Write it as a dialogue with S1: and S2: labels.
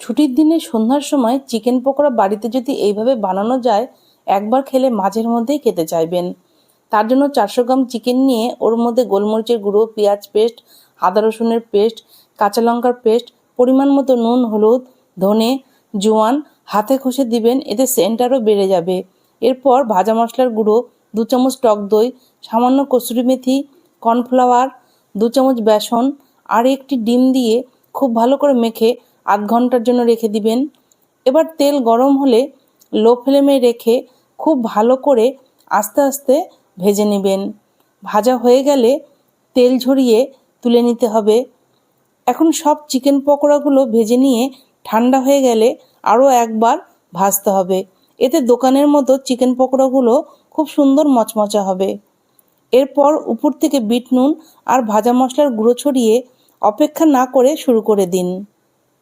S1: ছুটির দিনে সন্ধ্যার সময় চিকেন পকোড়া বাড়িতে যদি এইভাবে বানানো যায়, একবার খেলে মাঝের মধ্যেই খেতে চাইবেন। তার জন্য 400 গ্রাম চিকেন নিয়ে ওর মধ্যে গোলমরিচের গুঁড়ো, পেঁয়াজ পেস্ট, আদা রসুনের পেস্ট, কাঁচা লঙ্কার পেস্ট, পরিমাণ মতো নুন, হলুদ, ধনে, জোয়ান হাতে ঘষে দিবেন, এতে সেন্ট আরও বেড়ে যাবে। এরপর ভাজা মশলার গুঁড়ো, 2 চামচ টক দই, সামান্য কসুরি মেথি, কর্নফ্লাওয়ার, 2 চামচ বেসন আর একটি ডিম দিয়ে খুব ভালো করে মেখে আধ ঘন্টার জন্য রেখে দিবেন। এবার তেল গরম হলে লো ফ্লেমে রেখে খুব ভালো করে আস্তে আস্তে ভেজে নেবেন। ভাজা হয়ে গেলে তেল ঝরিয়ে তুলে নিতে হবে। এখন সব চিকেন পকোড়াগুলো ভেজে নিয়ে ঠান্ডা হয়ে গেলে আরও একবার ভাজতে হবে। এতে দোকানের মতো চিকেন পকোড়াগুলো খুব সুন্দর মচমচা হবে। এরপর উপর থেকে বিট নুন আর ভাজা মশলার গুঁড়ো ছড়িয়ে অপেক্ষা না করে শুরু করে দিন।